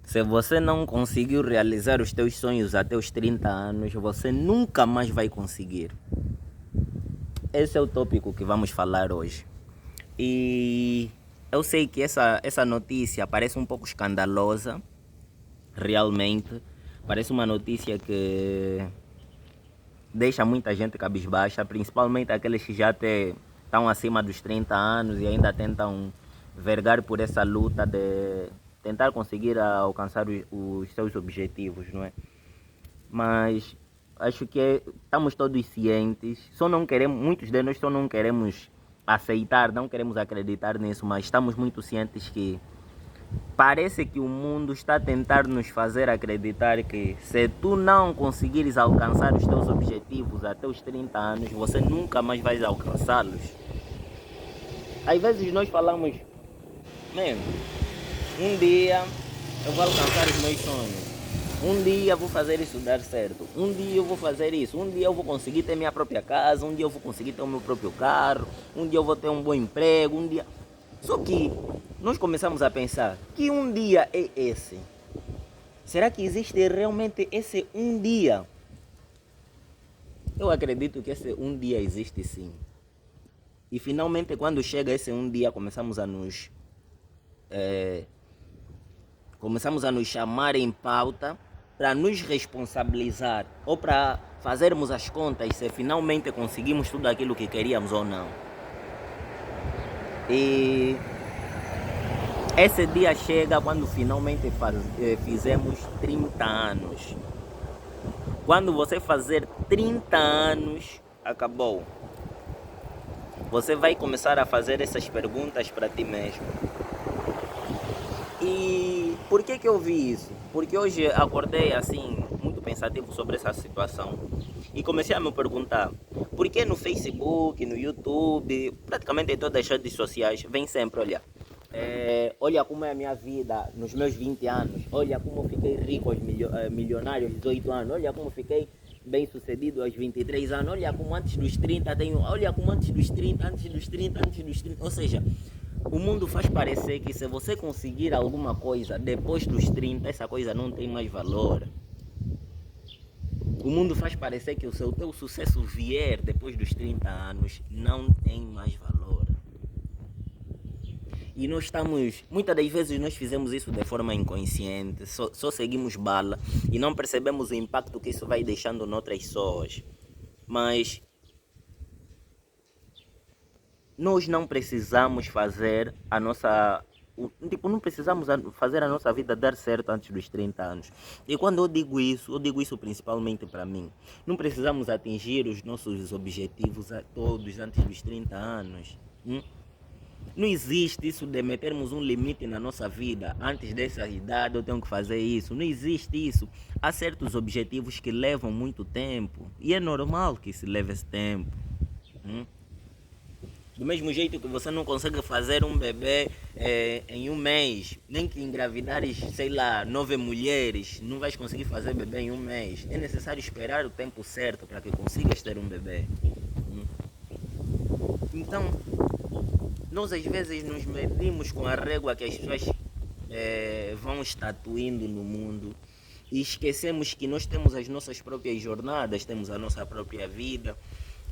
Se você não conseguiu realizar os teus sonhos até os 30 anos, você nunca mais vai conseguir. Esse é o tópico que vamos falar hoje. E eu sei que essa notícia parece um pouco escandalosa, realmente. Parece uma notícia que deixa muita gente cabisbaixa, principalmente aqueles que já estão acima dos 30 anos e ainda tentam vergar por essa luta de tentar conseguir alcançar os seus objetivos, não é? Mas acho que estamos todos cientes, só não queremos, muitos de nós só não queremos aceitar, não queremos acreditar nisso, mas estamos muito cientes que parece que o mundo está a tentar nos fazer acreditar que se tu não conseguires alcançar os teus objetivos até os 30 anos, você nunca mais vai alcançá-los. Às vezes nós falamos, mesmo, um dia eu vou alcançar os meus sonhos. Um dia eu vou fazer isso dar certo. Um dia eu vou fazer isso. Um dia eu vou conseguir ter minha própria casa. Um dia eu vou conseguir ter o meu próprio carro. Um dia eu vou ter um bom emprego. Um dia. Só que nós começamos a pensar que um dia é esse. Será que existe realmente esse um dia? Eu acredito que esse um dia existe sim. E finalmente quando chega esse um dia começamos a nos chamar em pauta para nos responsabilizar ou para fazermos as contas se finalmente conseguimos tudo aquilo que queríamos ou não. E esse dia chega quando finalmente fizemos 30 anos. Quando você fazer 30 anos, acabou. Você vai começar a fazer essas perguntas para ti mesmo. E por que eu vi isso? Porque hoje acordei assim, muito pensativo sobre essa situação. E comecei a me perguntar, por que no Facebook, no YouTube, praticamente em todas as redes sociais, vem sempre, olha como é a minha vida nos meus 20 anos, olha como eu fiquei rico milionário aos 18 anos, olha como eu fiquei bem sucedido aos 23 anos, olha como antes dos 30 tenho, olha como antes dos 30, antes dos 30, antes dos 30, ou seja, o mundo faz parecer que se você conseguir alguma coisa depois dos 30, essa coisa não tem mais valor. O mundo faz parecer que se o teu sucesso vier depois dos 30 anos, não tem mais valor. E nós muitas das vezes nós fizemos isso de forma inconsciente, só seguimos bala e não percebemos o impacto que isso vai deixando noutras pessoas. Mas nós não precisamos fazer a nossa... não precisamos fazer a nossa vida dar certo antes dos 30 anos. E quando eu digo isso principalmente para mim. Não precisamos atingir os nossos objetivos todos antes dos 30 anos. Não existe isso de metermos um limite na nossa vida. Antes dessa idade eu tenho que fazer isso. Não existe isso. Há certos objetivos que levam muito tempo. E é normal que se leve esse tempo. Do mesmo jeito que você não consegue fazer um bebê em um mês, nem que engravidares, 9 mulheres, não vais conseguir fazer bebê em um mês. É necessário esperar o tempo certo para que consigas ter um bebê. Então, nós às vezes nos medimos com a régua que as pessoas vão estatuindo no mundo e esquecemos que nós temos as nossas próprias jornadas, temos a nossa própria vida.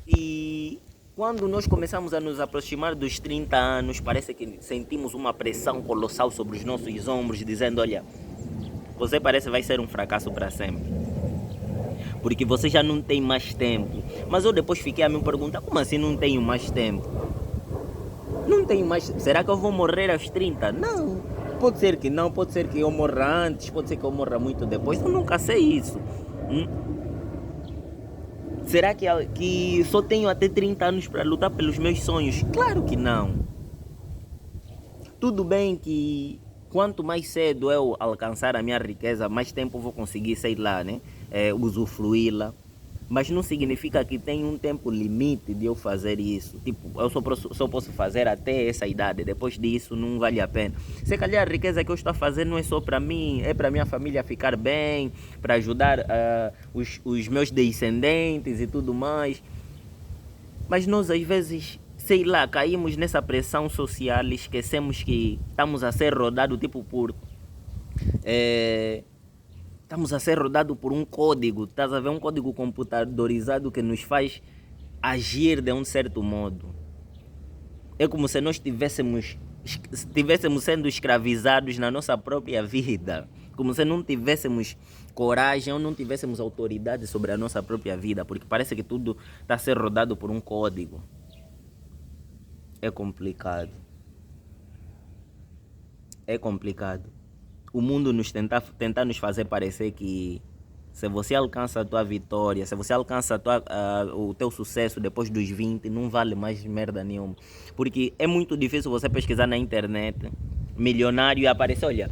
E quando nós começamos a nos aproximar dos 30 anos, parece que sentimos uma pressão colossal sobre os nossos ombros, dizendo, olha, você parece que vai ser um fracasso para sempre. Porque você já não tem mais tempo. Mas eu depois fiquei a me perguntar, como assim não tenho mais tempo? Não tenho mais... Será que eu vou morrer aos 30? Não. Pode ser que não, pode ser que eu morra antes, pode ser que eu morra muito depois. Eu nunca sei isso. Será que só tenho até 30 anos para lutar pelos meus sonhos? Claro que não. Tudo bem que quanto mais cedo eu alcançar a minha riqueza, mais tempo eu vou conseguir, usufruí-la. Mas não significa que tem um tempo limite de eu fazer isso. Tipo, eu só posso fazer até essa idade. Depois disso não vale a pena. Se calhar a riqueza que eu estou a fazer não é só para mim, é para minha família ficar bem, para ajudar os meus descendentes e tudo mais. Mas nós às vezes, caímos nessa pressão social e esquecemos que estamos a ser rodados tipo por Estamos a ser rodados por um código, estás a ver, um código computadorizado que nos faz agir de um certo modo. É como se nós estivéssemos sendo escravizados na nossa própria vida, como se não tivéssemos coragem ou não tivéssemos autoridade sobre a nossa própria vida, porque parece que tudo está a ser rodado por um código. É complicado. É complicado. O mundo tenta nos fazer parecer que se você alcança a tua vitória, se você alcança o teu sucesso depois dos 20, não vale mais merda nenhuma. Porque é muito difícil você pesquisar na internet, milionário, e aparecer, olha,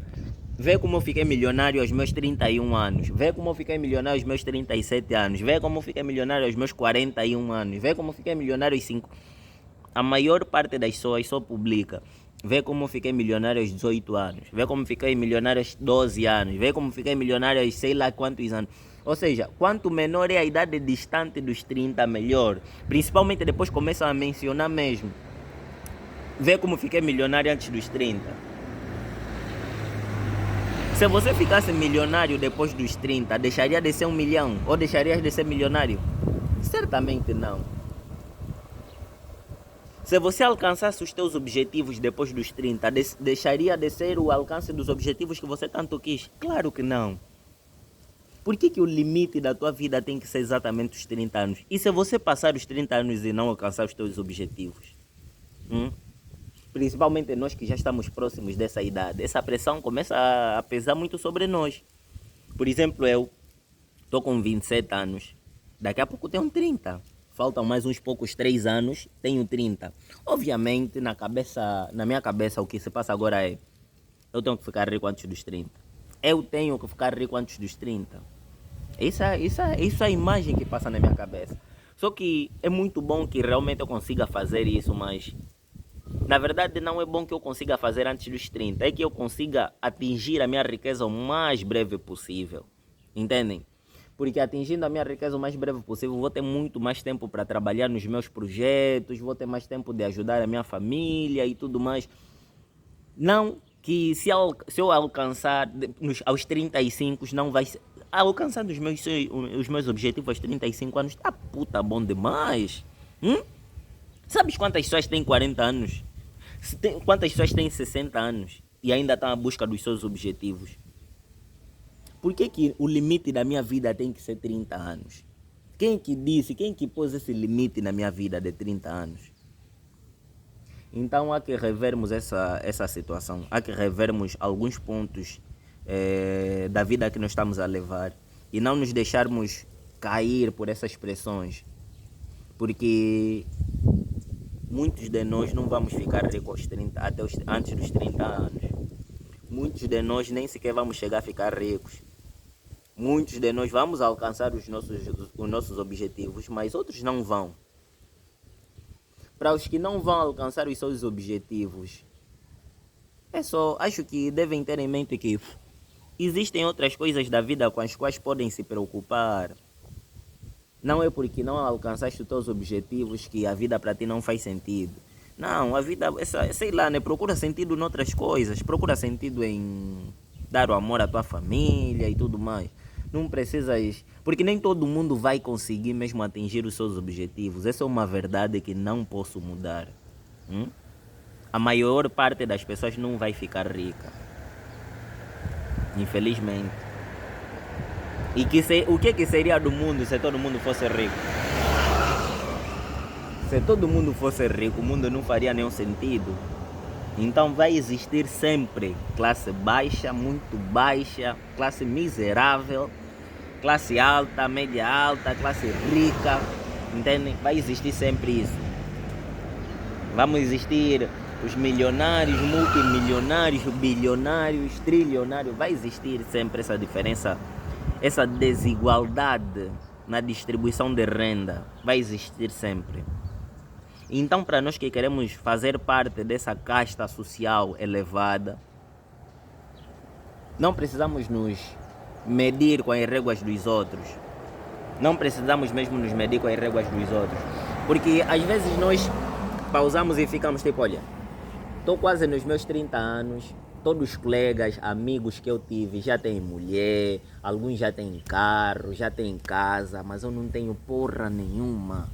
vê como eu fiquei milionário aos meus 31 anos, vê como eu fiquei milionário aos meus 37 anos, vê como eu fiquei milionário aos meus 41 anos, vê como eu fiquei milionário aos 5. A maior parte das pessoas só publica. Vê como fiquei milionário aos 18 anos. Vê como fiquei milionário aos 12 anos. Vê como fiquei milionário aos sei lá quantos anos. Ou seja, quanto menor é a idade distante dos 30, melhor. Principalmente depois começam a mencionar mesmo. Vê como fiquei milionário antes dos 30. Se você ficasse milionário depois dos 30, deixaria de ser 1 milhão? Ou deixarias de ser milionário? Certamente não. Se você alcançasse os teus objetivos depois dos 30, deixaria de ser o alcance dos objetivos que você tanto quis? Claro que não. Por que o limite da tua vida tem que ser exatamente os 30 anos? E se você passar os 30 anos e não alcançar os teus objetivos? Principalmente nós que já estamos próximos dessa idade. Essa pressão começa a pesar muito sobre nós. Por exemplo, eu estou com 27 anos. Daqui a pouco tenho 30. Faltam mais uns poucos 3 anos, tenho 30. Obviamente, na minha cabeça, o que se passa agora é: eu tenho que ficar rico antes dos 30. Eu tenho que ficar rico antes dos 30. Isso é a imagem que passa na minha cabeça. Só que é muito bom que realmente eu consiga fazer isso, mas na verdade não é bom que eu consiga fazer antes dos 30. É que eu consiga atingir a minha riqueza o mais breve possível. Entendem? Porque atingindo a minha riqueza o mais breve possível, vou ter muito mais tempo para trabalhar nos meus projetos, vou ter mais tempo de ajudar a minha família e tudo mais. Não que se eu alcançar aos 35, não vai ser... Alcançando os meus objetivos aos 35 anos, tá puta bom demais. Sabes quantas pessoas têm 40 anos? Quantas pessoas têm 60 anos e ainda estão à busca dos seus objetivos? Por que o limite da minha vida tem que ser 30 anos? Quem que pôs esse limite na minha vida de 30 anos? Então há que revermos essa situação, há que revermos alguns pontos da vida que nós estamos a levar e não nos deixarmos cair por essas pressões, porque muitos de nós não vamos ficar ricos antes dos 30 anos. Muitos de nós nem sequer vamos chegar a ficar ricos. Muitos de nós vamos alcançar os nossos objetivos, mas outros não vão. Para os que não vão alcançar os seus objetivos, acho que devem ter em mente que existem outras coisas da vida com as quais podem se preocupar. Não é porque não alcançaste os teus objetivos que a vida para ti não faz sentido. Não, a vida, sei lá, né? Procura sentido em outras coisas. Procura sentido em dar o amor à tua família e tudo mais. Não precisas... Porque nem todo mundo vai conseguir mesmo atingir os seus objetivos. Essa é uma verdade que não posso mudar. A maior parte das pessoas não vai ficar rica. Infelizmente. E o que seria do mundo se todo mundo fosse rico? Se todo mundo fosse rico, o mundo não faria nenhum sentido. Então vai existir sempre classe baixa, muito baixa, classe miserável, classe alta, média alta, classe rica, entendem? Vai existir sempre isso. Vamos existir os milionários, multimilionários, bilionários, trilionários. Vai existir sempre essa diferença, essa desigualdade na distribuição de renda. Vai existir sempre. Então, para nós que queremos fazer parte dessa casta social elevada, não precisamos nos medir com as réguas dos outros. Não precisamos mesmo nos medir com as réguas dos outros. Porque às vezes nós pausamos e ficamos tipo, olha, estou quase nos meus 30 anos Todos os colegas, amigos que eu tive já têm mulher, alguns já têm carro, já têm casa, mas eu não tenho porra nenhuma.